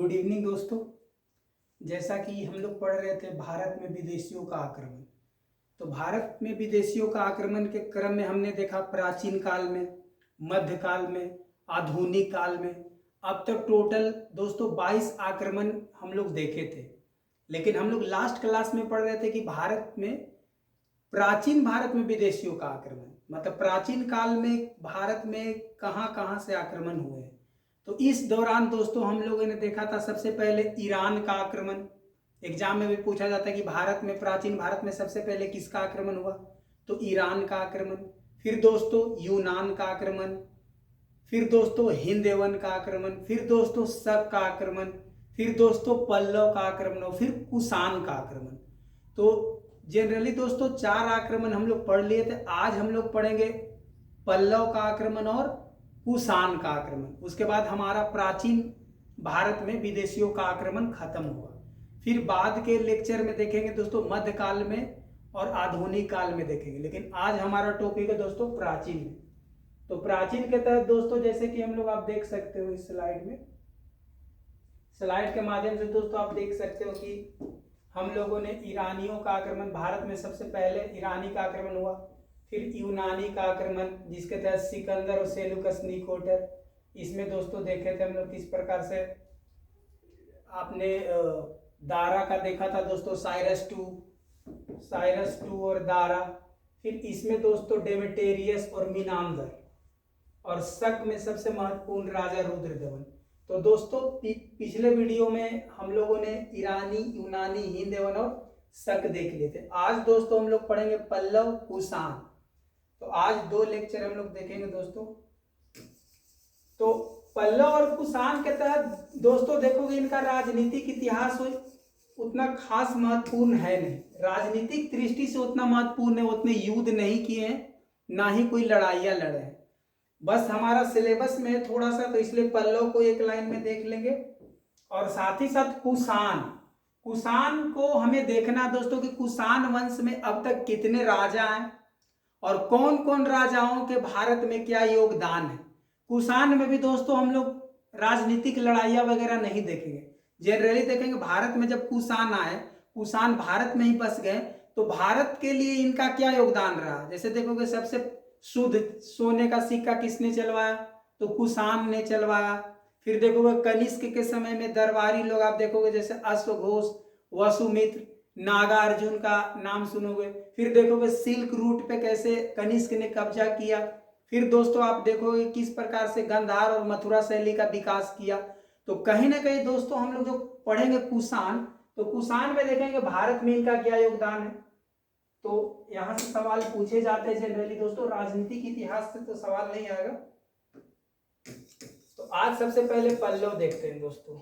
Good evening दोस्तों। जैसा कि हम लोग पढ़ रहे थे भारत में विदेशियों का आक्रमण, तो भारत में विदेशियों का आक्रमण के क्रम में हमने देखा प्राचीन काल में, मध्यकाल में, आधुनिक काल में। अब तक टोटल दोस्तों 22 आक्रमण हम लोग देखे थे। लेकिन हम लोग लास्ट क्लास में पढ़ रहे थे कि प्राचीन भारत में विदेशियों का आक्रमण, मतलब प्राचीन काल में भारत में कहाँ कहाँ से आक्रमण हुए हैं। तो इस दौरान दोस्तों हम लोगों ने देखा था सबसे पहले ईरान का आक्रमण। एग्जाम में भी पूछा जाता है कि प्राचीन भारत में सबसे पहले किसका आक्रमण हुआ, तो ईरान का आक्रमण। फिर दोस्तों यूनान का आक्रमण, फिर दोस्तों हिंद यवन का आक्रमण, फिर दोस्तों शक का आक्रमण, फिर दोस्तों पल्लव का आक्रमण और फिर कुषाण का आक्रमण। तो जनरली दोस्तों 4 आक्रमण हम लोग पढ़ लिए थे। आज हम लोग पढ़ेंगे पल्लव का आक्रमण और कुषाण का आक्रमण। उसके बाद हमारा प्राचीन भारत में विदेशियों का आक्रमण खत्म हुआ। फिर बाद के लेक्चर में देखेंगे दोस्तों मध्यकाल में और आधुनिक काल में देखेंगे। लेकिन आज हमारा टॉपिक है दोस्तों प्राचीन में। तो प्राचीन के तहत दोस्तों जैसे कि हम लोग आप देख सकते हो इस स्लाइड के माध्यम से दोस्तों आप देख सकते हो कि हम लोगों ने ईरानियों का आक्रमण, भारत में सबसे पहले ईरानी का आक्रमण हुआ। फिर यूनानी का आक्रमण जिसके तहत सिकंदर और सेलुकस निकोटर, इसमें दोस्तों देखे थे हम लोग किस प्रकार से। आपने दारा का देखा था दोस्तों, साइरस टू और दारा। फिर इसमें दोस्तों डेमेटेरियस और मीनांदर, और शक में सबसे महत्वपूर्ण राजा रुद्रदमन। तो दोस्तों पिछले वीडियो में हम लोगों ने ईरानी, यूनानी, हिंद यवन और शक देख लिए थे। आज दोस्तों हम लोग पढ़ेंगे पल्लव, कुषाण। तो आज 2 लेक्चर हम लोग देखेंगे दोस्तों। तो पल्लव और कुषाण के तहत दोस्तों देखोगे इनका राजनीतिक इतिहास उतना खास महत्वपूर्ण है नहीं। राजनीतिक दृष्टि से उतना महत्वपूर्ण है, उतने युद्ध नहीं किए हैं, ना ही कोई लड़ाइयां लड़े हैं। बस हमारा सिलेबस में है थोड़ा सा, तो इसलिए पल्लव को एक लाइन में देख लेंगे और साथ ही साथ कुषाण को हमें देखना दोस्तों कि कुषाण वंश में अब तक कितने राजा हैं और कौन कौन राजाओं के भारत में क्या योगदान है। कुषाण में भी दोस्तों हम लोग राजनीतिक लड़ाइयां वगैरह नहीं देखेंगे, जनरली देखेंगे भारत में जब कुषाण आए, कुषाण भारत में ही बस गए, तो भारत के लिए इनका क्या योगदान रहा। जैसे देखोगे सबसे शुद्ध सोने का सिक्का किसने चलवाया, तो कुषाण ने चलवाया। फिर देखोगे कनिष्क के समय में दरबारी लोग आप देखोगे जैसे अश्वघोष, वसुमित्र, नागार्जुन का नाम सुनोगे। फिर देखोगे सिल्क रूट पे कैसे कनिष्क ने कब्जा किया। फिर दोस्तों आप देखोगे किस प्रकार से गांधार और मथुरा शैली का विकास किया। तो कहीं ना कहीं दोस्तों हम लोग जो पढ़ेंगे कुषाण, तो कुषाण में देखेंगे भारत में इनका क्या योगदान है। तो यहां से सवाल पूछे जाते हैं जनरली दोस्तों, राजनीतिक इतिहास से तो सवाल नहीं आएगा। तो आज सबसे पहले पल्लव देखते हैं दोस्तों।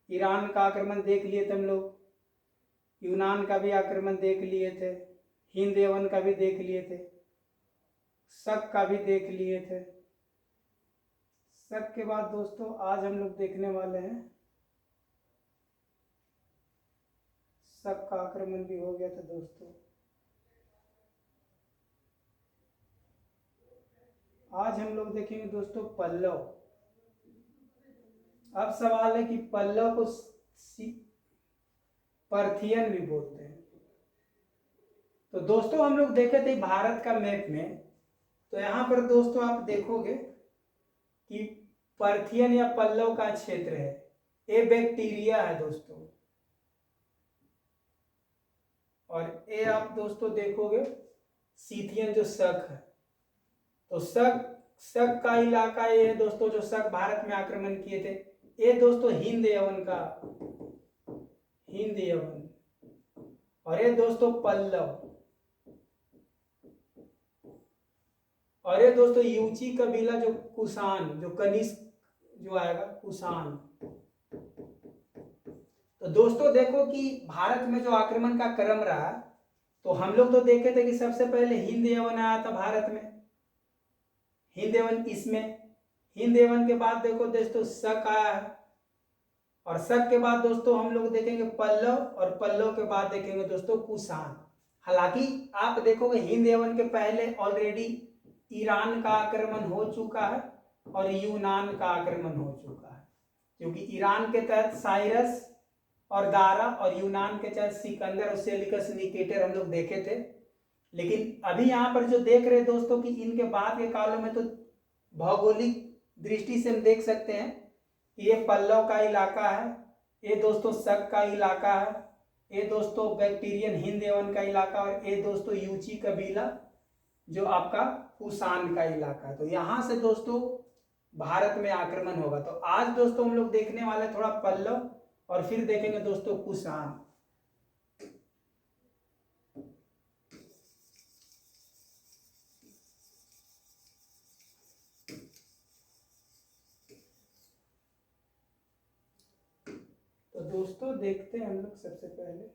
ईरान का आक्रमण देख लिए थे हम लोग, यूनान का भी आक्रमण देख लिए थे, हिंद यवन का भी देख लिए थे, शक का भी देख लिए थे। शक के बाद दोस्तों आज हम लोग देखने वाले हैं, शक का आक्रमण भी हो गया था दोस्तों। आज हम लोग देखेंगे दोस्तों पल्लव। अब सवाल है कि पल्लव को पर्थियन भी बोलते हैं। तो दोस्तों हम लोग देखे थे भारत का मैप में, तो यहां पर दोस्तों आप देखोगे कि पर्थियन या पल्लव का क्षेत्र है, ये बैक्टीरिया है दोस्तों, और ये आप दोस्तों देखोगे सीथियन जो शक है। तो शक का इलाका ये है दोस्तों, जो शक भारत में आक्रमण किए थे। ये दोस्तों हिंद यवन, और ये दोस्तों पल्लव, और ये दोस्तों यूची कबीला जो कुषाण, जो कनिष्क जो आएगा कुषाण। तो दोस्तों देखो कि भारत में जो आक्रमण का क्रम रहा, तो हम लोग तो देखे थे कि सबसे पहले हिंद यवन आया था भारत में, हिंद यवन इसमें, हिंद यवन के बाद देखो दोस्तों शक आया है, और शक के बाद दोस्तों हम लोग देखेंगे पल्लव, और पल्लव के बाद देखेंगे दोस्तों कुषाण। हालांकि आप देखोगे हिंद यवन के पहले ऑलरेडी ईरान का आक्रमण हो चुका है, और यूनान का आक्रमण हो चुका है, क्योंकि ईरान के तहत साइरस और दारा और यूनान के तहत सिकंदर और सेल्यूकस निकेटर हम लोग देखे थे। लेकिन अभी यहाँ पर जो देख रहे हैं दोस्तों कि इनके बाद के कालों में तो भौगोलिक दृष्टि से हम देख सकते हैं कि ये पल्लव का इलाका है, ये दोस्तों शक का इलाका है, ये दोस्तों बैक्टीरियन हिंद एवन का इलाका, और ये दोस्तों यूची कबीला जो आपका कुषाण का इलाका है। तो यहाँ से दोस्तों भारत में आक्रमण होगा। तो आज दोस्तों हम लोग देखने वाले थोड़ा पल्लव और फिर देखेंगे दोस्तों कुषाण। तो दोस्तों देखते हैं हम लोग सबसे पहले,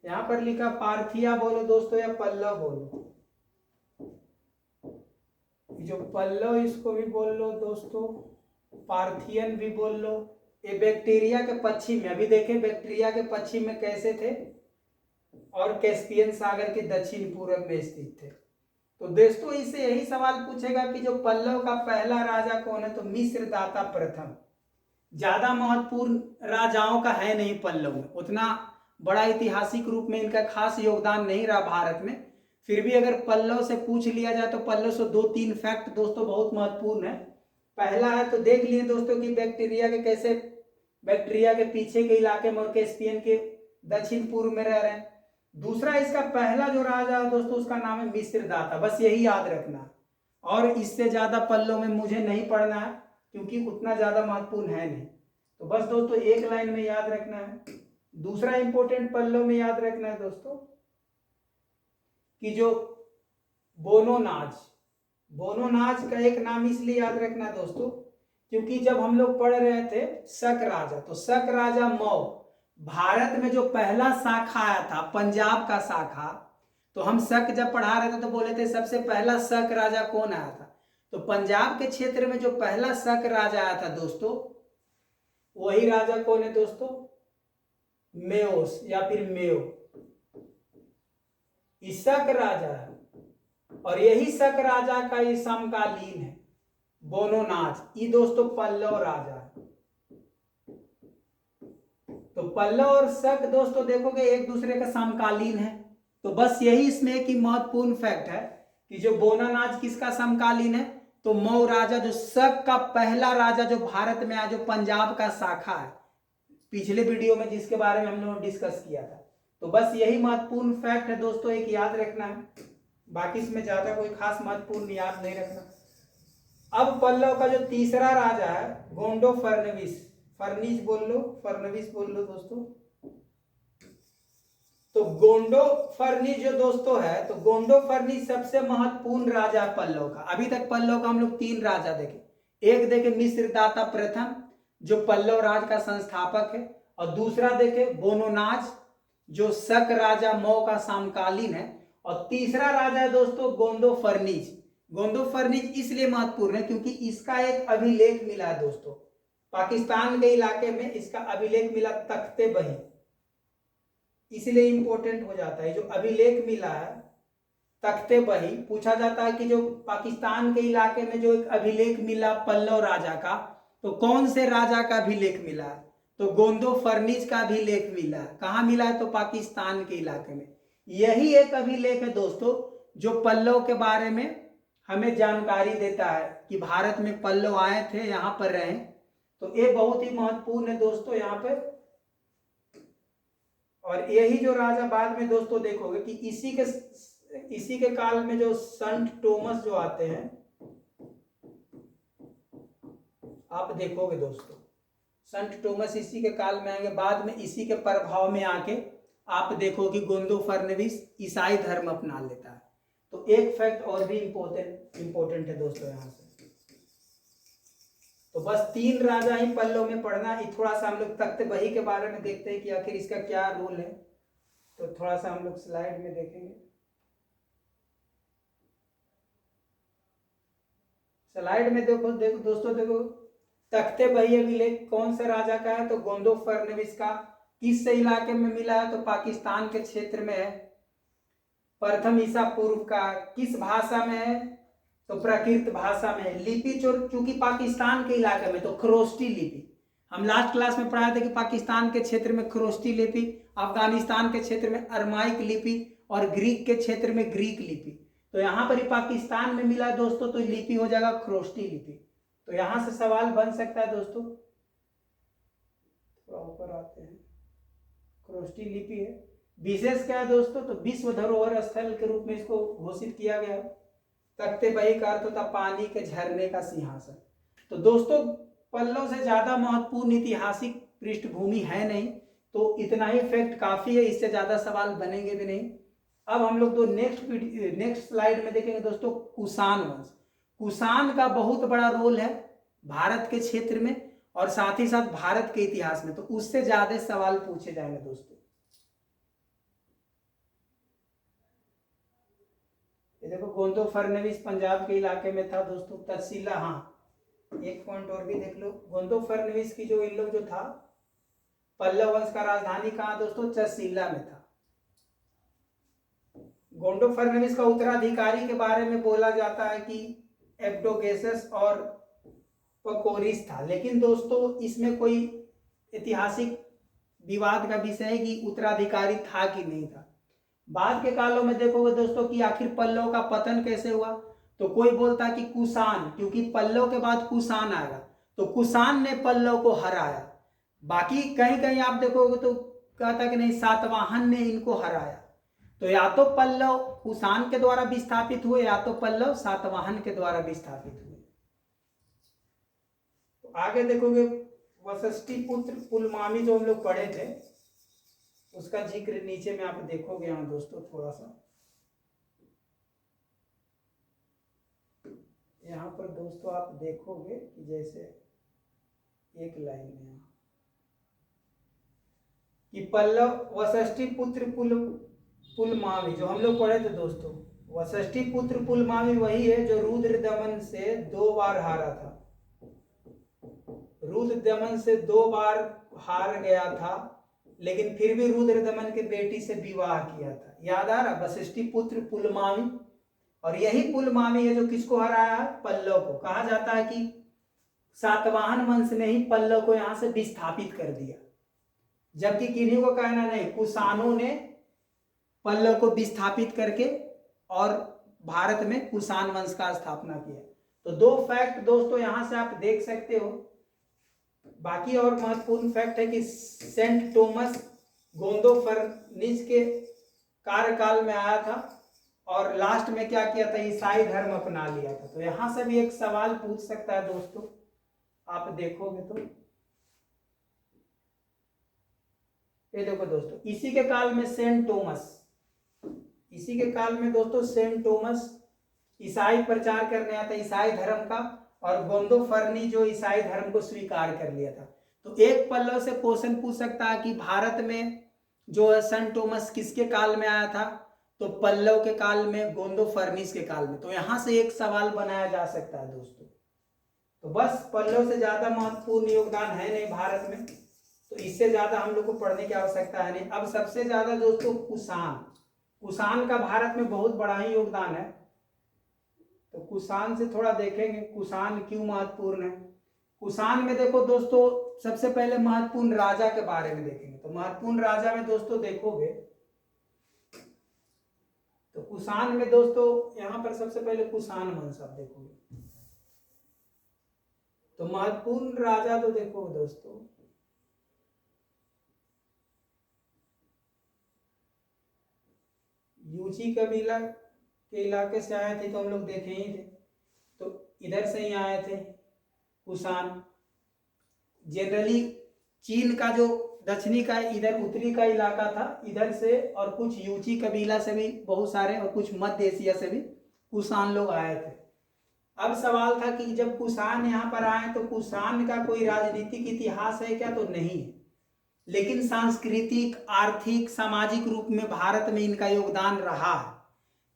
यहां पर लिखा पार्थिया बोलो दोस्तों या पल्लव बोलो। जो पल्लव इसको भी बोल लो दोस्तों, पार्थियन भी बोल लो। ये बैक्टीरिया के पश्चिम में, अभी देखें बैक्टीरिया के पश्चिम में कैसे थे और कैस्पियन सागर के दक्षिण पूर्व में स्थित थे। तो दोस्तों इससे यही सवाल पूछेगा कि जो पल्लव का पहला राजा कौन है, तो मिस्र दाता प्रथम। ज्यादा महत्वपूर्ण राजाओं का है नहीं पल्लव में, उतना बड़ा ऐतिहासिक रूप में इनका खास योगदान नहीं रहा भारत में। फिर भी अगर पल्लव से पूछ लिया जाए तो पल्लव से 2-3 फैक्ट दोस्तों बहुत महत्वपूर्ण है। पहला है तो देख लिए दोस्तों कि बैक्टीरिया के कैसे, बैक्टीरिया के पीछे के इलाके में और कैस्पियन के दक्षिण पूर्व में रह रहे हैं। दूसरा इसका पहला जो राजा है दोस्तों उसका नाम है मिस्र दाता, बस यही याद रखना। और इससे ज्यादा पल्लव में मुझे नहीं पढ़ना है क्योंकि उतना ज्यादा महत्वपूर्ण है नहीं। तो बस दोस्तों एक लाइन में याद रखना है। दूसरा इंपॉर्टेंट पल्लव में याद रखना है दोस्तों कि जो बोनोनाज, बोनोनाज का एक नाम इसलिए याद रखना है दोस्तों क्योंकि जब हम लोग पढ़ रहे थे शक राजा, तो शक राजा मौ, भारत में जो पहला शाखा आया था पंजाब का शाखा, तो हम शक जब पढ़ा रहे थे तो बोले थे सबसे पहला शक राजा कौन आया था, तो पंजाब के क्षेत्र में जो पहला शक राजा आया था दोस्तों, वही राजा कौन है दोस्तों, मेओस या फिर मेयो। शक राजा है और यही शक राजा का ये समकालीन है बोनोनाज, ये दोस्तों पल्लव राजा है। तो पल्लव और शक दोस्तों देखोगे एक दूसरे का समकालीन है। तो बस यही इसमें एक महत्वपूर्ण फैक्ट है कि जो बोनानाज किसका समकालीन है, तो मौ राजा जो शक का पहला राजा जो भारत में आया, जो पंजाब का शाखा है, पिछले वीडियो में जिसके बारे में हम लोगों ने डिस्कस किया था। तो बस यही महत्वपूर्ण फैक्ट है दोस्तों, एक याद रखना है, बाकी इसमें ज्यादा कोई खास महत्वपूर्ण याद नहीं रखना। अब पल्लव का जो तीसरा राजा है गोंडो फर्नविस, फर्निस बोल लो, फर्नविस बोल लो दोस्तों। तो गोंडो फर्निस जो दोस्तों है, तो गोंडो फर्निस सबसे महत्वपूर्ण राजा पल्लव का। अभी तक पल्लव का हम लोग 3 राजा देखे, एक देखे मिस्र दाता प्रथम जो पल्लव राज का संस्थापक है, और दूसरा देखे बोनोनाज जो शक राजा मौ का समकालीन है, और तीसरा राजा है दोस्तों गोंडो फर्निस। गोंडो फर्निस इसलिए महत्वपूर्ण है क्योंकि इसका एक अभिलेख मिला है दोस्तों, पाकिस्तान के इलाके में इसका अभिलेख मिला तख्ते बही, इसलिए इंपॉर्टेंट हो जाता है। जो अभिलेख मिला है तख्ते बही, पूछा जाता है कि जो पाकिस्तान के इलाके में जो एक अभिलेख मिला पल्लव राजा का, तो कौन से राजा का अभिलेख मिला है, तो गोंडो फर्निस का अभिलेख मिला है। कहां मिला है, तो पाकिस्तान के इलाके में। यही एक अभिलेख है दोस्तों जो पल्लव के बारे में हमें जानकारी देता है कि भारत में पल्लव आए थे, यहां पर रहे। तो ये बहुत ही महत्वपूर्ण है दोस्तों यहाँ पे। और यही जो राजा बाद में दोस्तों देखोगे कि इसी के काल में जो संत टोमस जो आते हैं, आप देखोगे दोस्तों संत टोमस इसी के काल में आएंगे, बाद में इसी के प्रभाव में आके आप देखो कि गोंडो फर्नविस ईसाई धर्म अपना लेता है। तो एक फैक्ट और भी इंपॉर्टेंट है दोस्तों यहाँ से। तो बस 3 राजा ही पल्लव में पढ़ना। थोड़ा सा हम लोग तख्त बही के बारे में देखते हैं कि आखिर इसका क्या रोल है, तो थोड़ा सा हम लोग स्लाइड में देखेंगे। स्लाइड में देखो दोस्तों, देखो तख्ते बही अभिलेख कौन से राजा का है, तो गोंडो फर्नविस का। किस इलाके में मिला है, तो पाकिस्तान के क्षेत्र में है। प्रथम ईसा पूर्व का किस भाषा में है? तो प्राकृत भाषा में। लिपि चूंकि पाकिस्तान के इलाके में, तो खरोष्टी लिपि। हम लास्ट क्लास में पढ़ाए थे कि पाकिस्तान के क्षेत्र में खरोष्टी लिपि, अफगानिस्तान के क्षेत्र में अरमाइक लिपि और ग्रीक के क्षेत्र में ग्रीक लिपि। तो यहाँ पर ही पाकिस्तान में मिला दोस्तों, तो लिपि हो जाएगा खरोष्टी लिपि। तो यहाँ से सवाल बन सकता है दोस्तों, थोड़ा ऊपर आते हैं, खरोष्टी लिपि है। विशेष क्या है दोस्तों? तो विश्व धरोहर स्थल के रूप में इसको घोषित किया गया। तख्ते बही का अर्थ होता पानी के झरने का सिंहासन। तो दोस्तों पल्लव से ज्यादा महत्वपूर्ण ऐतिहासिक पृष्ठभूमि है नहीं, तो इतना ही फैक्ट काफी है, इससे ज्यादा सवाल बनेंगे भी नहीं। अब हम लोग तो नेक्स्ट स्लाइड में देखेंगे दोस्तों कुषाण वंश। कुषाण का बहुत बड़ा रोल है भारत के क्षेत्र में और साथ ही साथ भारत के इतिहास में, तो उससे ज्यादा सवाल पूछे जाएंगे दोस्तों। ये देखो गोंदो फर्नेविस पंजाब के इलाके में था दोस्तों। तहसीला, हाँ एक पॉइंट और भी देख लो, गोंदो फर्नेविस की जो इन लोग जो था, पल्लव वंश का राजधानी कहाँ दोस्तों? तहसीला में था। गोंडो फर्नेविस का उत्तराधिकारी के बारे में बोला जाता है कि एब्डोगेसस और पकोरिस था, लेकिन दोस्तों इसमें कोई ऐतिहासिक विवाद का विषय है कि उत्तराधिकारी था कि नहीं था। बाद के कालों में देखोगे दोस्तों कि आखिर पल्लव का पतन कैसे हुआ, तो कोई बोलता है कि कुषाण, क्योंकि पल्लव के बाद कुषाण आएगा, तो कुषाण ने पल्लव को हराया। बाकी कहीं कहीं आप देखोगे तो कहता कि नहीं सातवाहन ने इनको हराया। तो या तो पल्लव कुषाण के द्वारा विस्थापित हुए या तो पल्लव सातवाहन के द्वारा विस्थापित हुए। तो आगे देखोगे वशिष्ठिपुत्र पुलमावी जो हम लोग पढ़े थे, उसका जिक्र नीचे में आप देखोगे यहाँ दोस्तों। थोड़ा सा यहाँ पर दोस्तों आप देखोगे कि जैसे एक लाइन में यहाँ कि पल्लव वशिष्ठिपुत्र पुलमावी जो हम लोग पढ़े थे दोस्तों, वशिष्ठिपुत्र पुलमावी वही है जो रुद्रदमन से 2 बार हारा था। रुद्रदमन से 2 बार हार गया था, लेकिन फिर भी रुद्रदमन के बेटी से विवाह किया था। याद आ रहा? वशिष्ठिपुत्र पुलमावी, और यही पुलमावी है जो किसको हराया है? पल्लव को। कहा जाता है कि सातवाहन वंश ने ही पल्लव को यहां से विस्थापित कर दिया, जबकि किन्हीं को कहना नहीं, कुषाणों ने पल्लव को विस्थापित करके और भारत में कुषाण वंश का स्थापना किया। तो 2 फैक्ट दोस्तों यहां से आप देख सकते हो। बाकी और महत्वपूर्ण फैक्ट है कि सेंट थॉमस गोंदो फर्नेविस के कार्यकाल में आया था और लास्ट में क्या किया था? ईसाई धर्म अपना लिया था। तो यहां से भी एक सवाल पूछ सकता है दोस्तों, आप देखोगे तो ये देखो दोस्तों, इसी के काल में सेंट थॉमस, इसी के काल में दोस्तों सेंट थॉमस ईसाई प्रचार करने आता, ईसाई धर्म का, और गोंदो फर्नी जो ईसाई धर्म को स्वीकार कर लिया था। तो एक पल्लव से क्वेश्चन पूछ सकता है कि भारत में जो है सेंट थॉमस किसके काल में आया था? तो पल्लव के काल में, गोंदो फर्नीस के काल में। तो यहां से एक सवाल बनाया जा सकता है दोस्तों। तो बस पल्लव से ज्यादा महत्वपूर्ण योगदान है नहीं भारत में, तो इससे ज्यादा हम लोग को पढ़ने की आवश्यकता है नहीं। अब सबसे ज्यादा दोस्तों कुषाण, कुषाण का भारत में बहुत बड़ा ही योगदान है। तो कुषाण से थोड़ा देखेंगे कुषाण क्यों महत्वपूर्ण है। कुषाण में देखो दोस्तों सबसे पहले महत्वपूर्ण राजा के बारे में देखेंगे। तो महत्वपूर्ण राजा में दोस्तों देखोगे तो कुषाण में दोस्तों यहां पर सबसे पहले कुषाण वंश आप देखोगे। तो महत्वपूर्ण राजा तो देखो दोस्तों यूची कबीला के इलाके से आए थे, तो हम लोग देखे ही थे। तो इधर से ही आए थे कुषाण। जनरली चीन का जो दक्षिणी का इधर उत्तरी का इलाका था, इधर से, और कुछ यूची कबीला से भी बहुत सारे, और कुछ मध्य एशिया से भी कुषाण लोग आए थे। अब सवाल था कि जब कुषाण यहाँ पर आए तो कुषाण का कोई राजनीतिक इतिहास है क्या? तो नहीं है, लेकिन सांस्कृतिक, आर्थिक, सामाजिक रूप में भारत में इनका योगदान रहा है।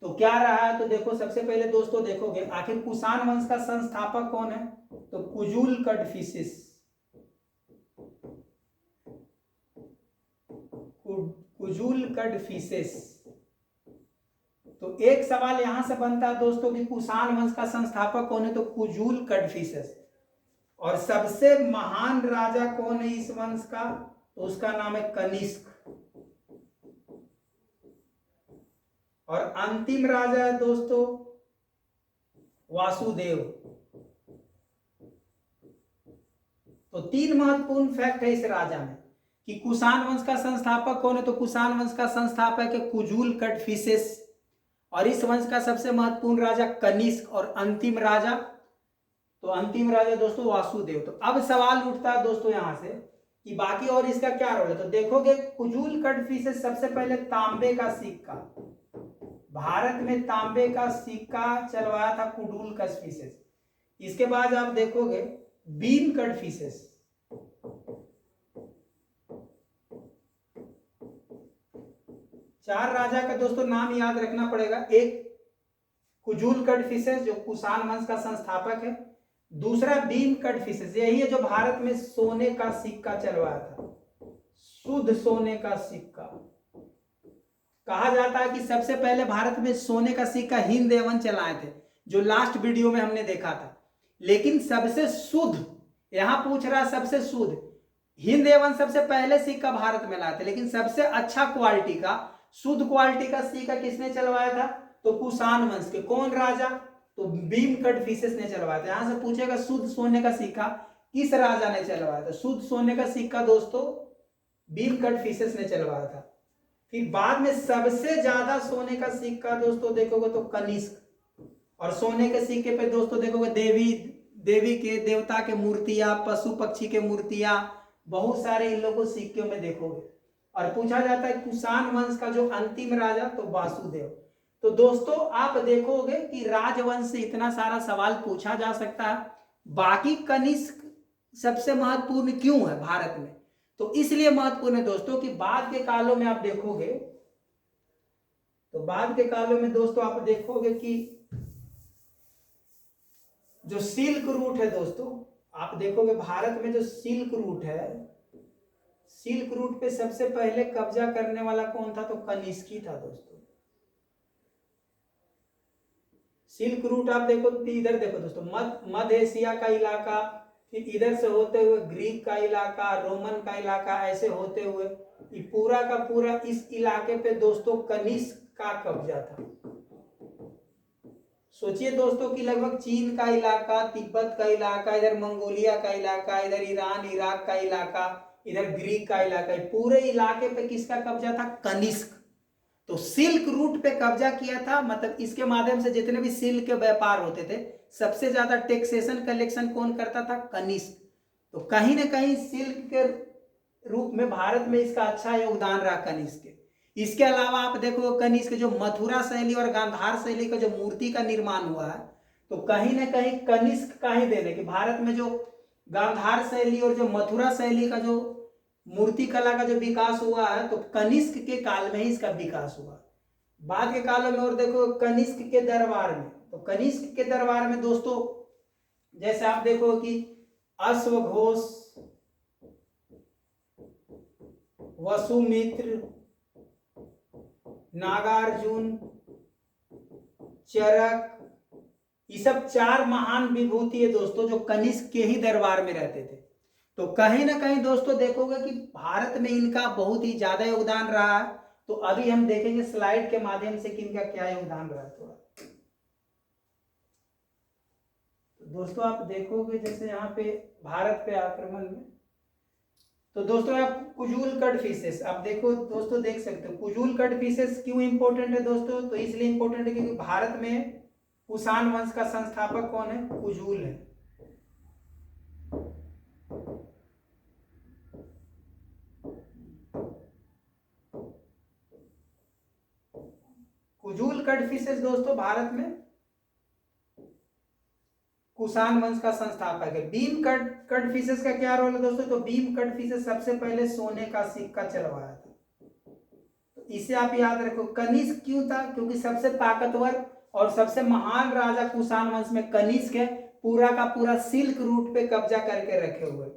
तो क्या रहा है? तो देखो सबसे पहले दोस्तों देखोगे आखिर कुषाण वंश का संस्थापक कौन है? तो कुजुल कड़फिसेस, कुजुल कड़फिसेस। तो एक सवाल यहां से बनता है दोस्तों कि कुषाण वंश का संस्थापक कौन है, तो कुजूल कड़फिसेस। और सबसे महान राजा कौन है इस वंश का, तो उसका नाम है कनिष्क। और अंतिम राजा है दोस्तों वासुदेव। तो 3 महत्वपूर्ण फैक्ट है इस राजा में कि कुषाण वंश का संस्थापक कौन है, तो कुषाण वंश का संस्थापक है कुजूल कड़फिसेस। और इस वंश का सबसे महत्वपूर्ण राजा कनिष्क। और अंतिम राजा, तो अंतिम राजा दोस्तों वासुदेव। तो अब सवाल उठता है दोस्तों यहां से कि बाकी और इसका क्या रोल है। तो देखोगे कुजूल कड़फिसेस सबसे पहले तांबे का सिक्का, भारत में तांबे का सिक्का चलवाया था कुजूल कड़फिसेस। इसके बाद आप देखोगे बीम कड़फिसेस, चार राजा का दोस्तों नाम याद रखना पड़ेगा। एक कुजूल कड़फिसेस जो कुषाण वंश का संस्थापक है, दूसरा बीम कड़फिसेस, यही है जो भारत में सोने का सिक्का चलवाया था, शुद्ध सोने का सिक्का। कहा जाता है कि सबसे पहले भारत में सोने का सिक्का हिंद एवं चलाए थे, जो लास्ट वीडियो में हमने देखा था। लेकिन सबसे शुद्ध, यहां पूछ रहा सबसे शुद्ध, हिंद एवं सबसे पहले सिक्का भारत में लाए थे, लेकिन सबसे अच्छा क्वालिटी का, शुद्ध क्वालिटी का सिक्का किसने चलवाया था, तो कुषाण वंश के कौन राजा, तो भीम कड़फिसेस ने चलवाया था। यहां से पूछेगा शुद्ध सोने का सिक्का किस राजा ने चलवाया था, शुद्ध सोने का सिक्का दोस्तों भीम कड़फिसेस ने चलवाया था। फिर बाद में सबसे ज्यादा सोने का सिक्का दोस्तों देखोगे तो कनिष्क। और सोने के सिक्के पे दोस्तों देखोगे देवी के, देवता के मूर्तियां, पशु पक्षी के मूर्तियां, बहुत सारे इन लोगों सिक्कों में देखोगे। और पूछा जाता है कुषाण वंश का जो अंतिम राजा तो वासुदेव। तो दोस्तों आप देखोगे कि राजवंश से इतना सारा सवाल पूछा जा सकता है। बाकी कनिष्क सबसे महत्वपूर्ण क्यों है भारत में, तो इसलिए महत्वपूर्ण है दोस्तों कि बाद के कालों में आप देखोगे, तो बाद के कालों में दोस्तों आप देखोगे कि जो सिल्क रूट है दोस्तों, आप देखोगे भारत में जो सिल्क रूट है, सिल्क रूट पे सबसे पहले कब्जा करने वाला कौन था, तो कनिष्क ही था दोस्तों। सिल्क रूट आप देखो, इधर देखो दोस्तों, मध्य एशिया का इलाका, फिर इधर से होते हुए ग्रीक का इलाका, रोमन का इलाका, ऐसे होते हुए ये पूरा का पूरा इस इलाके पे दोस्तों कनिष्क का कब्जा था। सोचिए दोस्तों कि लगभग चीन का इलाका, तिब्बत का इलाका, इधर मंगोलिया का इलाका, इधर ईरान इराक का इलाका, इधर ग्रीक का इलाका, पूरे इलाके पे किसका कब्जा था, कनिष्क। तो सिल्क रूट पे कब्जा किया था, मतलब इसके माध्यम से जितने भी सिल्क के व्यापार होते थे, सबसे ज्यादा टैक्सेशन कलेक्शन कौन करता था, कनिष्क। तो कहीं ना कहीं सिल्क के रूप में भारत में इसका अच्छा योगदान रहा कनिष्क के। इसके अलावा आप देखो कनिष्क जो मथुरा शैली और गांधार शैली का जो मूर्ति का निर्माण हुआ है, तो कहीं ना कहीं कनिष्क का ही देने कि भारत में जो गांधार शैली और जो मथुरा शैली का जो मूर्ति कला का जो विकास हुआ है, तो कनिष्क के काल में ही इसका विकास हुआ। बाद के कालों में और देखो कनिष्क के दरबार में, तो कनिष्क के दरबार में दोस्तों जैसे आप देखो कि अश्वघोष, वसुमित्र, नागार्जुन, चरक, ये सब 4 महान विभूति है दोस्तों जो कनिष्क के ही दरबार में रहते थे। तो कहीं ना कहीं दोस्तों देखोगे कि भारत में इनका बहुत ही ज्यादा योगदान रहा है। तो अभी हम देखेंगे स्लाइड के माध्यम से कि इनका क्या योगदान रहा। तो दोस्तों आप देखोगे जैसे यहाँ पे भारत पे आक्रमण में, तो दोस्तों आप कुजूल कड़फिसेस आप देखो दोस्तों, देख सकते हो कुजूल कड़फिसेस क्यों इंपॉर्टेंट है दोस्तों, तो इसलिए इंपॉर्टेंट है क्योंकि भारत में कुषाण वंश का संस्थापक कौन है, कुजूल है। कुजूल कड़फिसेस दोस्तों भारत में कुषाण वंश का संस्थापक है। भीम कड़फिसेस का क्या रोल है दोस्तों, तो भीम कड़फिसेस सबसे पहले सोने का सिक्का चलवाया था। तो इसे आप याद रखो। कनिष्क क्यों था, क्योंकि सबसे ताकतवर और सबसे महान राजा कुषाण वंश में कनिष्क है, पूरा का पूरा सिल्क रूट पे कब्जा करके रखे हुए।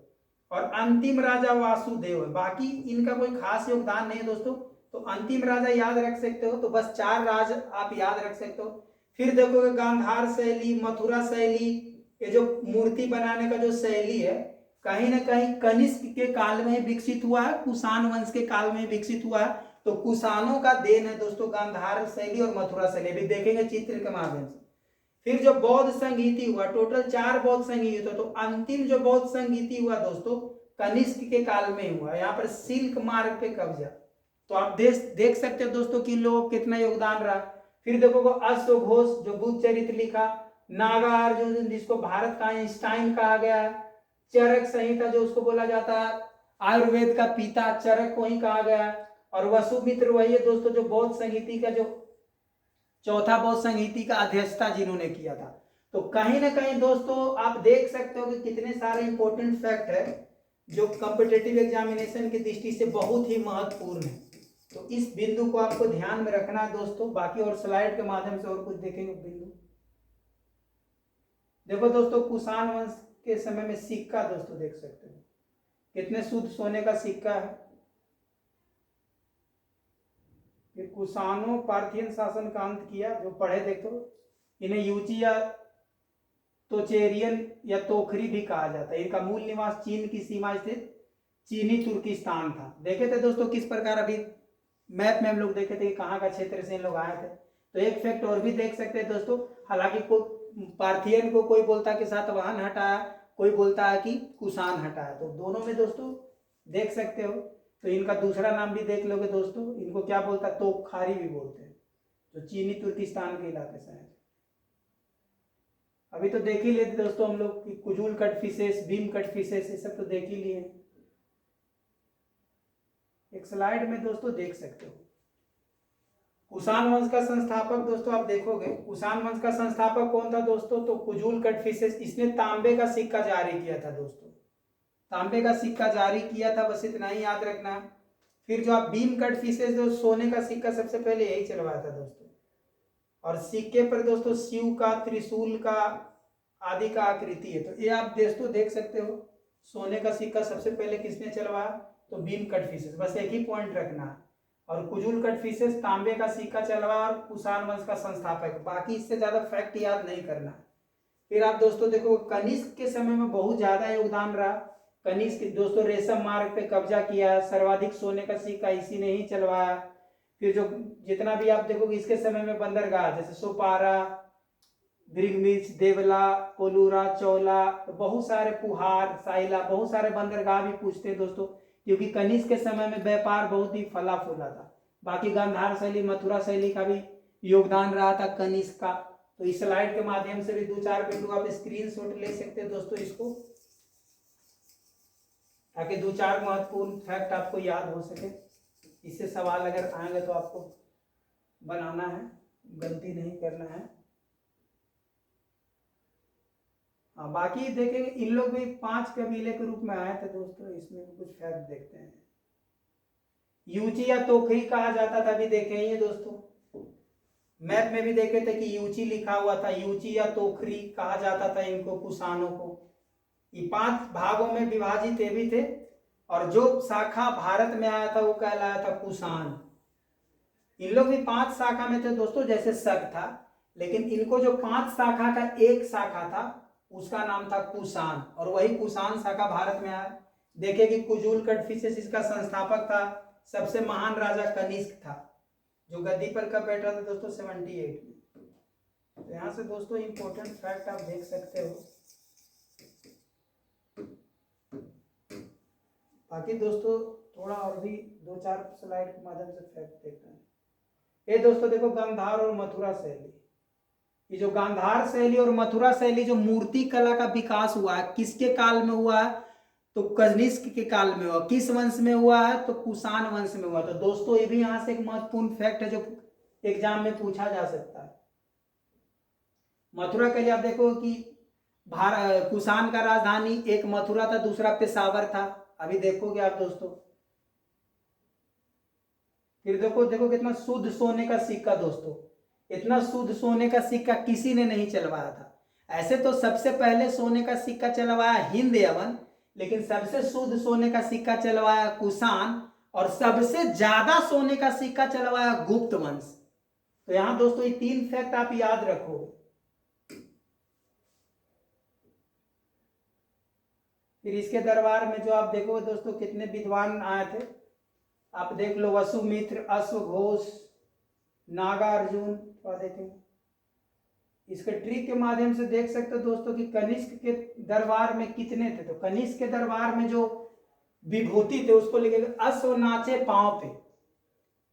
और अंतिम राजा वासुदेव है। बाकी इनका कोई खास योगदान नहीं है दोस्तों, तो अंतिम राजा याद रख सकते हो, तो बस 4 राज आप याद रख सकते हो। फिर देखोगे गांधार शैली, मथुरा शैली, ये जो मूर्ति बनाने का जो शैली है कहीं ना कहीं कनिष्क के काल में विकसित हुआ है, कुषाण वंश के काल में विकसित हुआ है। तो कुषाणों का देन है दोस्तों गांधार शैली और मथुरा शैली, अभी देखेंगे चित्र के माध्यम से। फिर जो बौद्ध संगीति हुआ, टोटल 4 बौद्ध संगीति हुआ, तो अंतिम जो बौद्ध संगीति हुआ दोस्तों कनिष्क के काल में हुआ। यहाँ पर सिल्क मार्ग पे कब्जा, तो आप देख सकते हो दोस्तों कि लोग कितना योगदान रहा। फिर देखो अश्वघोष जो बुद्ध चरित्र लिखा, नागार्जुन जिसको भारत का आइंस्टाइन कहा गया, चरक संहिता जो उसको बोला जाता है आयुर्वेद का पिता, चरक को ही कहा गया। और वसुमित्र वही है दोस्तों जो बौद्ध संगीति का जो चौथा बौद्ध संगीति का अध्यक्षता जिन्होंने किया था। तो कहीं ना कहीं दोस्तों आप देख सकते हो कि कितने सारे इंपॉर्टेंट फैक्ट है जो कॉम्पिटिटिव एग्जामिनेशन की दृष्टि से बहुत ही महत्वपूर्ण है। तो इस बिंदु को आपको ध्यान में रखना है दोस्तों। बाकी और स्लाइड के माध्यम से और कुछ देखेंगे बिंदु। देखो दोस्तों कुषाण वंश के समय में सिक्का दोस्तों देख सकते हो कितने शुद्ध सोने का सिक्का है। फिर कुषाणों पार्थियन शासन का अंत किया, जो पढ़े देखो इन्हें यूची या तोचेरियन या तोखरी भी कहा जाता है। इनका मूल निवास चीन की सीमा स्थित चीनी तुर्किस्तान था। देखे थे दोस्तों किस प्रकार, अभी मैप में हम लोग देखे थे कहाँ का क्षेत्र से इन लोग आए थे। तो एक फैक्ट और भी देख सकते हैं दोस्तों, हालांकि पार्थियन को कोई बोलता है कि सातवाहन हटाया, कोई बोलता है कि कुषाण हटाया, तो दोनों में दोस्तों देख सकते हो। तो इनका दूसरा नाम भी देख लोगे दोस्तों, इनको क्या बोलता है, तोखारी भी बोलते हैं, जो चीनी तुर्किस्तान के इलाके से है। अभी तो देख ही लेते दोस्तों हम लोग कि कुजूल कट फिशेस, बीम कट फिशेस, ये सब तो देख ही लिए। एक स्लाइड में दोस्तों देख सकते हो कुषाण वंश का संस्थापक दोस्तों आप देखोगे, कुषाण वंश का संस्थापक कौन था दोस्तों, तो कुजूल कट फिशेस। इसने तांबे का सिक्का जारी किया था दोस्तों, तांबे का सिक्का जारी किया था, बस इतना ही याद रखना। फिर जो आप बीम कट फिशेस जो सोने का सिक्का सबसे पहले यही चलवाया था दोस्तों। और सिक्के पर दोस्तों शिव का, त्रिशूल का आदि का आकृति है। तो ये आप दोस्तों देख सकते हो सोने का सिक्का सबसे पहले किसने चलवाया, तो बीम कट फिशेस, बस एक ही पॉइंट रखना है। और कुजूल कट फिशेस तांबे का सिक्का चलवाया और कुषाण वंश का संस्थापक, बाकी इससे ज्यादा फैक्ट याद नहीं करना। फिर आप दोस्तों देखो कनिष्क के समय में बहुत ज्यादा योगदान रहा। कनिष्क दोस्तों रेशम मार्ग पे कब्जा किया, सर्वाधिक सोने का सिक्का इसी ने ही चलवाया। फिर जो जितना भी आप देखोगे इसके समय में बंदरगाह जैसे सोपारा, ब्रिगमिच, देवला, कोलूरा, चौला, तो बहुत सारे पुहार, साइला, बहुत सारे बंदरगाह भी पूछते हैं दोस्तों, क्योंकि कनिष्क के समय में व्यापार बहुत ही फला फूला था। बाकी गांधार शैली, मथुरा शैली का भी योगदान रहा था कनिष्क का। तो इस स्लाइड के माध्यम से भी 2-4 बिंदु आप स्क्रीनशॉट ले सकते हैं दोस्तों इसको, ताकि 2-4 महत्वपूर्ण फैक्ट आपको याद हो सके। इससे सवाल अगर आएंगे तो आपको बनाना है, गलती नहीं करना है। बाकी देखेंगे इन लोग भी 5 कबीले के रूप में आए थे दोस्तों, इसमें भी कुछ फैक्ट देखते हैं। यूची या तोखरी कहा जाता था, भी देखे ही है दोस्तों, मैप में भी देखे थे कि यूची लिखा हुआ था, यूची या तोखरी कहा जाता था इनको, कुषाणों को। ये 5 भागों में विभाजित ये भी थे, और जो शाखा भारत में आया था वो कहलाया था कुषाण। इन लोग भी 5 शाखा में थे दोस्तों, जैसे शक था, लेकिन इनको जो 5 शाखा का एक शाखा था उसका नाम था कुषाण, और वही कुषाण शाखा भारत में आया। देखे कि कुजूल कट फिशेस इसका संस्थापक था। सबसे महान राजा कनिष्क था, जो गद्दी पर कब बैठा था दोस्तों, 78 में। तो यहाँ से दोस्तों इंपॉर्टेंट फैक्ट आप देख सकते हो। बाकी दोस्तों थोड़ा और भी 2-4 स्लाइड के माध्यम से फैक्ट देखते हैं। ये दोस्तों देखो गांधार और मथुरा शैली, ये जो गांधार शैली और मथुरा शैली जो मूर्ति कला का विकास हुआ है किसके काल में हुआ है, तो कनिष्क के काल में हुआ। किस वंश में हुआ है, तो कुषाण वंश में हुआ। तो दोस्तों ये भी यहाँ से एक महत्वपूर्ण फैक्ट है जो एग्जाम में पूछा जा सकता है। मथुरा के लिए आप देखो कि कुषाण का राजधानी एक मथुरा था, दूसरा पेशावर था, अभी देखोगे आप दोस्तों। फिर देखो कितना शुद्ध सोने का सिक्का दोस्तों, इतना शुद्ध सोने का सिक्का किसी ने नहीं चलवाया था। ऐसे तो सबसे पहले सोने का सिक्का चलवाया हिंद यवन, लेकिन सबसे शुद्ध सोने का सिक्का चलवाया कुषाण, और सबसे ज्यादा सोने का सिक्का चलवाया गुप्त वंश। तो यहां दोस्तों ये 3 फैक्ट आप याद रखो। फिर इसके दरबार में जो आप देखोगे दोस्तों कितने विद्वान आए थे, आप देख लो, वसुमित्र, अश्वघोष, नागार्जुन। थोड़ा देखेंगे इसके ट्रिक के माध्यम से देख सकते हो दोस्तों कि कनिष्क के दरबार में कितने थे। तो कनिष्क के दरबार में जो विभूति थे उसको लिखेगा अश्व नाचे पांव पे,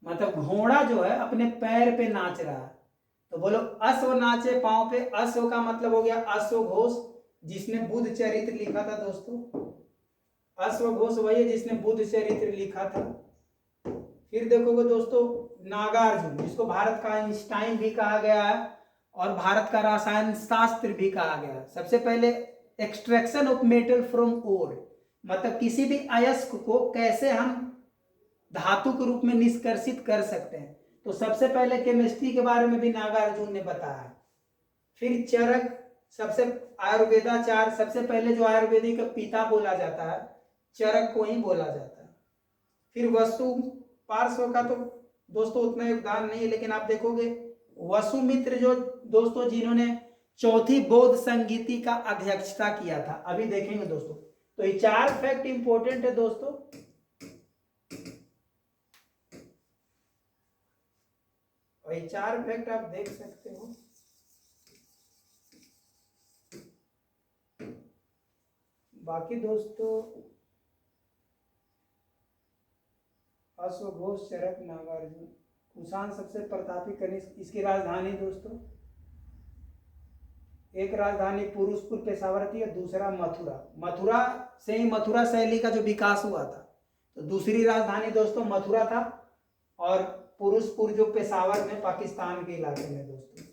मतलब घोड़ा जो है अपने पैर पे नाच रहा है। तो बोलो अश्व नाचे पांव पे। अश्व का मतलब हो गया अश्वघोष, जिसने बुद्ध चरित्र लिखा था दोस्तों। अश्वघोष वही है जिसने बुद्ध चरित्र लिखा था। फिर देखोगे दोस्तों नागार्जुन, जिसको भारत का आइंस्टाइन भी कहा गया है और भारत का रसायन शास्त्र भी कहा गया है। सबसे पहले एक्सट्रैक्शन ऑफ मेटल फ्रॉम ओर, मतलब किसी भी अयस्क को कैसे हम धातु के रूप में निष्कर्षित कर सकते हैं, तो सबसे पहले केमिस्ट्री के बारे में भी नागार्जुन ने बताया। फिर चरक, सबसे आयुर्वेदाचार्य, सबसे पहले जो आयुर्वेदिक का पिता बोला जाता है चरक को ही बोला जाता है। फिर वसु पार्श्व का तो दोस्तों उतना योगदान नहीं है, लेकिन आप देखोगे वसुमित्र जो दोस्तों जिन्होंने चौथी बौद्ध संगीति का अध्यक्षता किया था, अभी देखेंगे दोस्तों। तो ये 4 फैक्ट इंपॉर्टेंट है दोस्तों। और ये 4 फैक्ट आप देख सकते हो। बाकी दोस्तों अश्वघोष, चरक, नागार्जुन, कुषाण सबसे प्रतापी कनिष्क। इसकी राजधानी दोस्तों, एक राजधानी पुरुषपुर पेशावर थी और दूसरा मथुरा। मथुरा से ही मथुरा शैली का जो विकास हुआ था, तो दूसरी राजधानी दोस्तों मथुरा था और पुरुषपुर जो पेशावर में पाकिस्तान के इलाके में दोस्तों।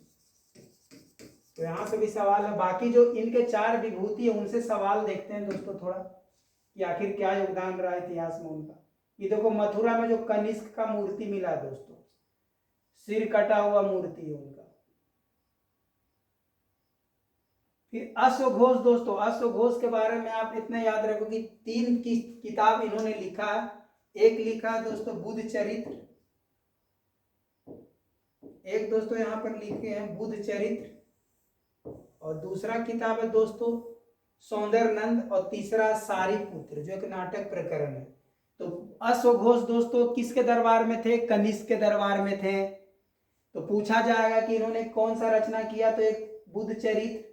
तो यहाँ से भी सवाल है। बाकी जो इनके 4 विभूति है उनसे सवाल देखते हैं दोस्तों थोड़ा, कि आखिर क्या योगदान रहा इतिहास में उनका। ये देखो मथुरा में जो कनिष्क का मूर्ति मिला दोस्तों, सिर कटा हुआ मूर्ति है उनका। फिर अश्वघोष दोस्तों, अश्वघोष के बारे में आप इतना याद रखो कि 3 की किताब इन्होंने लिखा है। एक लिखा है दोस्तों बुद्ध चरित्र, एक दोस्तों यहाँ पर लिखे हैं बुद्ध चरित्र, और दूसरा किताब है दोस्तों सौंदर्यनंद, और तीसरा सारीपुत्र जो एक नाटक प्रकरण है। तो अश्वघोष दोस्तों किसके दरबार में थे? कनिष्क के दरबार में थे। तो पूछा जाएगा कि इन्होंने कौन सा रचना किया, तो एक बुद्ध चरित्र,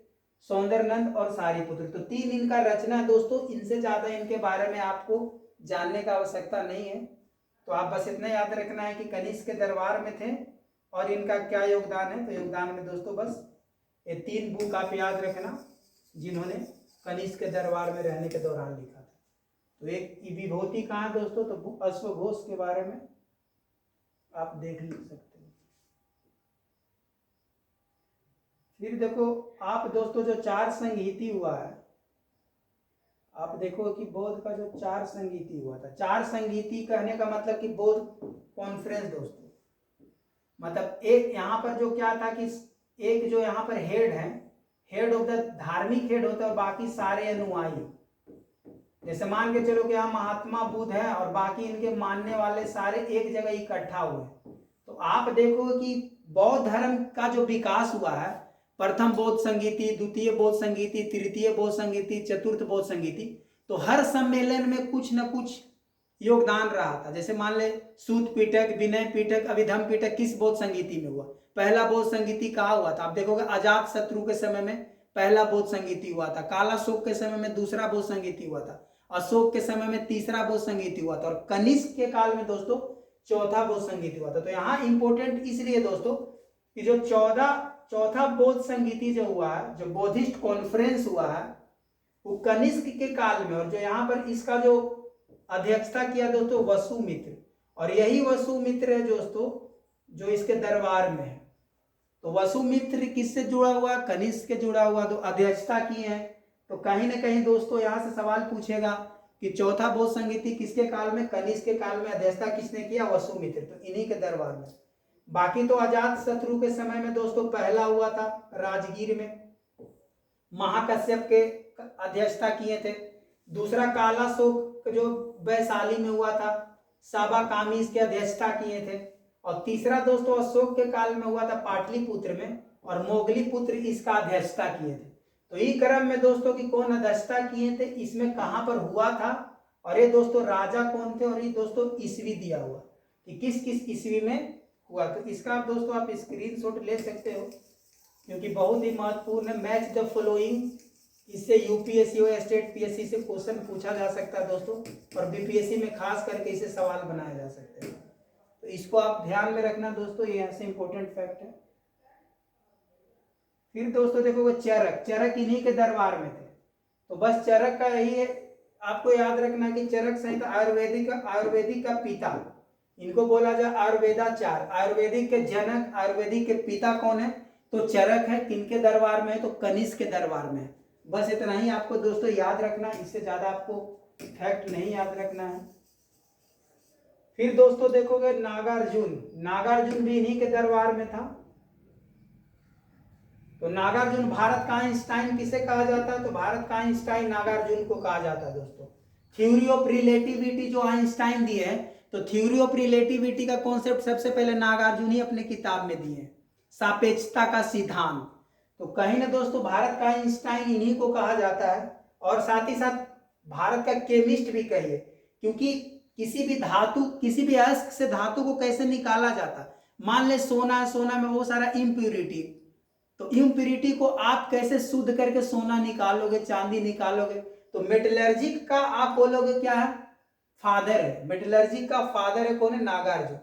सौंदर्यनंद और सारीपुत्र। तो 3 इनका रचना है दोस्तों। इनसे ज्यादा इनके बारे में आपको जानने का आवश्यकता नहीं है। तो आप बस इतना याद रखना है कि कनिष्क के दरबार में थे और इनका क्या योगदान है। तो योगदान में दोस्तों बस ये 3 बुक आप याद रखना जिन्होंने कनिष्क के दरबार में रहने के दौरान लिखा था। तो एक विभूति कहाँ है दोस्तों, तो अश्वघोष के बारे में आप देख सकते हो। फिर देखो आप दोस्तों जो 4 संगीति हुआ है, आप देखो कि बौद्ध का जो 4 संगीति हुआ था, 4 संगीति कहने का मतलब कि बौद्ध कॉन्फ्रेंस दोस्तों, मतलब एक यहाँ पर जो क्या था कि एक जो यहाँ पर हेड है, हेड ऑफ द धार्मिक हेड होता है और बाकी सारे अनुयायी। जैसे मान के चलो कि यहाँ महात्मा बुद्ध है और बाकी इनके मानने वाले सारे एक जगह इकट्ठा हुए। तो आप देखो कि बौद्ध धर्म का जो विकास हुआ है, प्रथम बौद्ध संगीति, द्वितीय बौद्ध संगीति, तृतीय बौद्ध संगीति, चतुर्थ बौद्ध संगीति, तो हर सम्मेलन में कुछ न कुछ योगदान रहा था। जैसे मान ले सूत पिटक, विनय पिटक, अभिधम पिटक किस बौद्ध संगीति में हुआ? पहला बौद्ध संगीति कहाँ हुआ था? आप देखोगे अजात शत्रु के समय में पहला बौद्ध संगीति हुआ था, कालाशोक के समय में दूसरा बौद्ध संगीति हुआ था, अशोक के समय में तीसरा बौद्ध संगीति हुआ था, और कनिष्क के काल में दोस्तों चौथा बौद्ध संगीति हुआ था। तो यहाँ इंपॉर्टेंट इसलिए दोस्तों कि जो चौथा बौद्ध संगीति जो हुआ है, जो बौद्धिस्ट कॉन्फ्रेंस हुआ है, वो कनिष्क के काल में, और जो यहाँ पर इसका जो अध्यक्षता किया दोस्तों वसुमित्र, और यही वसुमित्र है दोस्तों जो इसके दरबार में है। तो वसुमित्र किससे जुड़ा हुआ? कनिष्क के जुड़ा हुआ, तो अध्यक्षता की है। तो कहीं ना कहीं दोस्तों यहाँ से सवाल पूछेगा कि चौथा बौद्ध संगीति किसके काल में? कनिष्क के काल में। अध्यक्षता किसने किया? वसुमित्र, तो इन्हीं के दरबार में। बाकी तो अजात शत्रु के समय में दोस्तों पहला हुआ था राजगीर में, महाकश्यप के अध्यक्षता किए थे। दूसरा कालाशोक जो वैशाली में हुआ था, साबा कामी इसकी अध्यक्षता किए थे। और तीसरा दोस्तों अशोक के काल में हुआ था पाटलिपुत्र में, और मोगलीपुत्र इसका अध्यक्षता किए थे। तो ये क्रम में दोस्तों की कौन अध्यक्षता किए थे, इसमें कहां पर हुआ था, और ये दोस्तों राजा कौन थे, और ये दोस्तों ईस्वी दिया हुआ कि किस किस ईस्वी में हुआ। तो इसका आप दोस्तों आप स्क्रीनशॉट ले सकते हो, क्योंकि बहुत ही महत्वपूर्ण है। मैच द फॉलोइंग, इससे यूपीएससी और स्टेट पीएससी से क्वेश्चन पूछा जा सकता है दोस्तों, और बीपीएससी में खास करके इसे सवाल बनाए जा सकते हैं। तो इसको आप ध्यान में रखना दोस्तों, ये ऐसे इंपॉर्टेंट फैक्ट है। फिर दोस्तों देखो चरक इन्हीं के दरबार में थे। तो बस चरक का यही है, आपको याद रखना कि चरक संहिता आयुर्वेदिक का पिता, इनको बोला जाए आयुर्वेदाचार्य। आयुर्वेदिक के जनक, आयुर्वेदिक के पिता कौन है, तो चरक है। किनके दरबार में है, तो कनिष्क के दरबार में है। बस इतना ही आपको दोस्तों याद रखना, इससे ज्यादा आपको फैक्ट नहीं याद रखना है। फिर दोस्तों देखोगे नागार्जुन भी इन्हीं के दरबार में था। तो नागार्जुन, भारत का आइंस्टाइन किसे कहा जाता है, तो भारत का आइंस्टाइन नागार्जुन को कहा जाता है दोस्तों। थ्योरी ऑफ रिलेटिविटी जो आइंस्टाइन दिए है, तो थ्योरी ऑफ रिलेटिविटी का कॉन्सेप्ट सबसे पहले नागार्जुन ही अपने किताब में दिए, सापेक्षता का सिद्धांत। तो कहीं ना दोस्तों भारत का आइंस्टाइन इन्हीं को कहा जाता है। और साथ ही साथ भारत का केमिस्ट भी कहिए, क्योंकि किसी भी धातु, किसी भी अयस्क से धातु को कैसे निकाला जाता, मान ले सोना है, सोना में वो सारा इम्प्यूरिटी, तो इम्प्यूरिटी को आप कैसे शुद्ध करके सोना निकालोगे, चांदी निकालोगे। तो मेटलर्जी का आप बोलोगे क्या है, फादर है। मेटलर्जी का फादर है कौन है, नागार्जुन।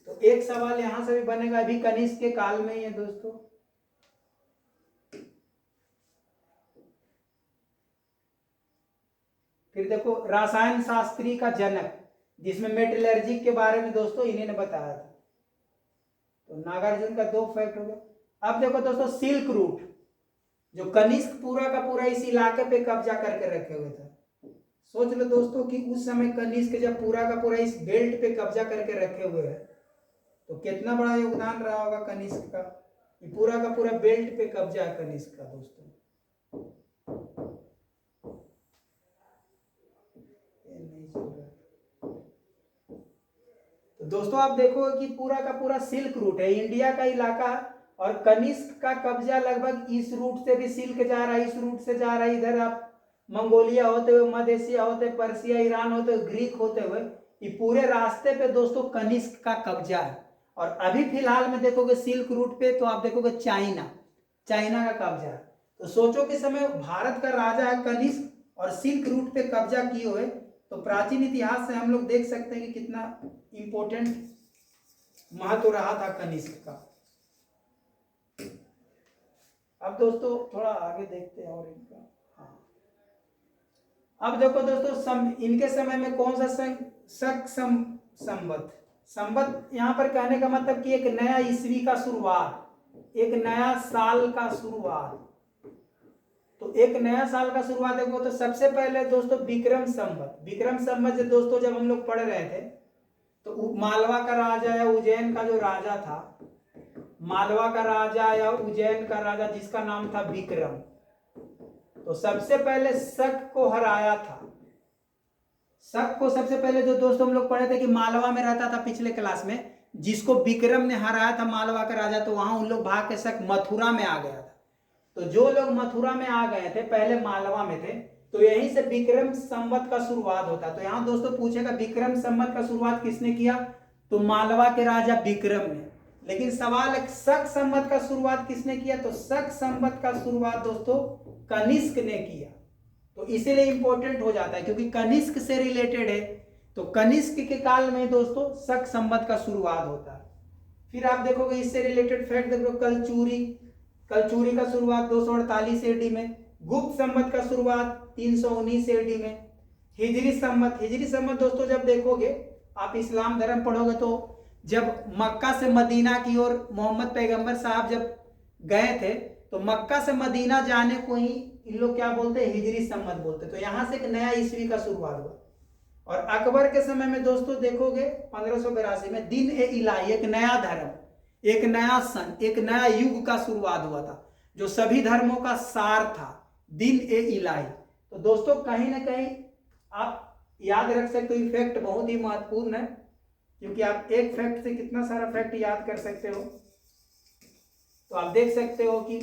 तो एक सवाल यहां से भी बनेगा, अभी कनिष्क के काल में ही है दोस्तों। फिर देखो रसायन शास्त्री का जनक, जिसमें मेटलर्जी के बारे में दोस्तों इन्हीं ने बताया था। तो नागार्जुन का 2 फैक्ट हो गया। अब देखो दोस्तों सिल्क रूट, जो कनिष्क पूरा का पूरा इस इलाके पे कब्जा करके रखे हुए थे। सोच लो दोस्तों कि उस समय कनिष्क जब पूरा का पूरा इस बेल्ट पे कब्जा करके रखे हुए हैं, तो कितना बड़ा योगदान रहा होगा कनिष्क का। ये पूरा का पूरा बेल्ट पे कब्जा है कनिष्क का दोस्तों। तो दोस्तों आप देखो कि पूरा का पूरा सिल्क रूट है, इंडिया का इलाका, और कनिष्क का कब्जा लगभग इस रूट से भी सिल्क जा रहा है, इस रूट से जा रहा है। इधर आप मंगोलिया होते हुए, मध्य एशिया होते, पर्सिया, ईरान होते हुए, ग्रीक होते हुए, ये पूरे रास्ते पे दोस्तों कनिष्क का कब्जा है। और अभी फिलहाल में देखोगे सिल्क रूट पे, तो आप देखोगे चाइना का कब्जा है। तो सोचो कि समय भारत का राजा है कनिष्क और सिल्क रूट पे कब्जा किए हुए। तो प्राचीन इतिहास से हम लोग देख सकते हैं कि कितना इंपॉर्टेंट महत्व रहा था कनिष्क का। अब दोस्तों थोड़ा आगे देखते हैं और इनका, हाँ अब देखो दोस्तों इनके समय में कौन सा संवत, यहाँ पर कहने का मतलब कि एक नया ईस्वी का शुरुआत, एक नया साल का शुरुआत। तो एक नया साल का शुरुआत देखो तो सबसे पहले दोस्तों विक्रम संवत दोस्तों जब हम लोग पढ़ रहे थे, तो मालवा का राजा या उज्जैन का जो राजा था, मालवा का राजा या उज्जैन का राजा जिसका नाम था विक्रम, तो सबसे पहले शक को हराया था। शक को सबसे पहले जो दोस्तों हम लोग पढ़े थे कि मालवा में रहता था पिछले क्लास में, जिसको विक्रम ने हराया था मालवा का राजा, तो वहां उन लोग भाग के शक मथुरा में आ गया था। तो जो लोग मथुरा में आ गए थे, पहले मालवा में थे, तो यहीं से विक्रम संवत का शुरुआत होता। तो यहाँ दोस्तों पूछेगा विक्रम संवत का शुरुआत किसने किया, तो मालवा के राजा विक्रम ने। लेकिन सवाल है शक संवत का शुरुआत किसने किया, तो शक संवत का शुरुआत दोस्तों कनिष्क ने किया। तो इसीलिए इंपॉर्टेंट हो जाता है क्योंकि कनिष्क से रिलेटेड है। तो कनिष्क के काल में दोस्तों शक संवत का शुरुआत होता है। फिर आप देखोगे इससे रिलेटेड फैक्ट देखो, कलचूरी का शुरुआत 248 एडी में, गुप्त संवत का शुरुआत 319 एडी में, हिजरी संवत दोस्तों जब देखोगे आप इस्लाम धर्म पढ़ोगे तो जब मक्का से मदीना की ओर मोहम्मद पैगंबर साहब जब गए थे, तो मक्का से मदीना जाने को ही इन लोग क्या बोलते हैं, हिजरी संवत बोलते। तो यहां से एक नया ईस्वी का शुरुआत हुआ। और अकबर के समय में दोस्तों देखोगे 1582 में दिन ए इलाही, एक नया धर्म, एक नया सन, एक नया युग का शुरुआत हुआ था, जो सभी धर्मों का सार था, दिन ए इलाही। तो दोस्तों कहीं ना कहीं आप याद रख सकते हो। फैक्ट बहुत ही महत्वपूर्ण है, क्योंकि आप एक फैक्ट से कितना सारा फैक्ट याद कर सकते हो। तो आप देख सकते हो कि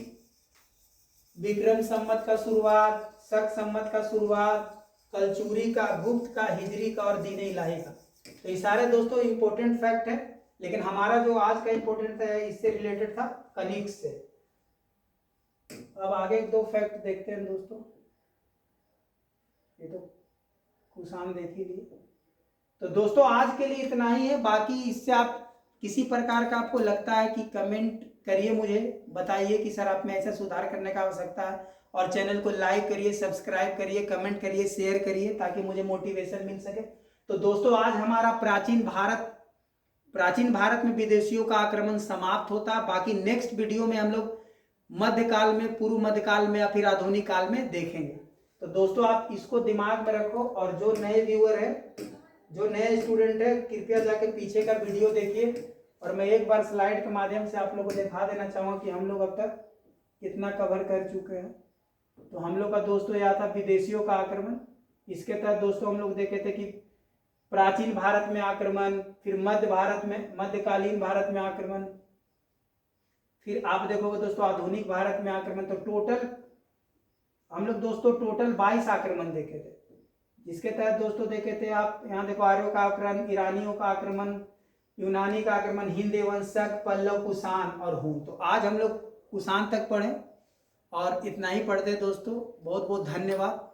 विक्रम संवत का शुरुआत, शक संवत का शुरुआत, कलचुरी का, गुप्त का, हिजरी का और दीन इलाही का। तो ये सारे दोस्तों इंपॉर्टेंट फैक्ट है, लेकिन हमारा जो आज का इंपॉर्टेंट है इससे रिलेटेड था कनिष्क से। अब आगे 2 फैक्ट देखते हैं दोस्तों। ये तो कुषाण देख ही लिए। तो दोस्तों आज के लिए इतना ही है। बाकी इससे आप किसी प्रकार का आपको लगता है कि कमेंट करिए, मुझे बताइए कि सर आप में ऐसा सुधार करने का आवश्यकता है। और चैनल को लाइक करिए, सब्सक्राइब करिए, कमेंट करिए, शेयर करिए, ताकि मुझे मोटिवेशन मिल सके। तो दोस्तों आज हमारा प्राचीन भारत में विदेशियों का आक्रमण समाप्त होता। बाकी नेक्स्ट वीडियो में हम लोग मध्यकाल में, पूर्व मध्यकाल में या फिर आधुनिक काल में देखेंगे। तो दोस्तों आप इसको दिमाग में रखो। और जो नए व्यूअर है, जो नए स्टूडेंट है, कृपया जाके पीछे का वीडियो देखिए। और मैं एक बार स्लाइड के माध्यम से आप लोगों को दिखा देना चाहूँगा कि हम लोग अब तक कितना कवर कर चुके हैं। तो हम लोग का दोस्तों यह था विदेशियों का आक्रमण। इसके तहत दोस्तों हम लोग देखे थे कि प्राचीन भारत में आक्रमण, फिर मध्य भारत में, मध्यकालीन भारत में आक्रमण, फिर आप देखोगे दोस्तों आधुनिक भारत में आक्रमण। तो टोटल हम लोग दोस्तों टोटल 22 आक्रमण देखे थे, जिसके तहत दोस्तों देखे थे आप यहाँ देखो आर्यों का आक्रमण, ईरानियों का आक्रमण, यूनानी का आक्रमण, हिंद एवं शक, पल्लव, कुषाण और हूण। तो आज हम लोग कुषाण तक पढ़े और इतना ही पढ़ते दोस्तों। बहुत बहुत धन्यवाद।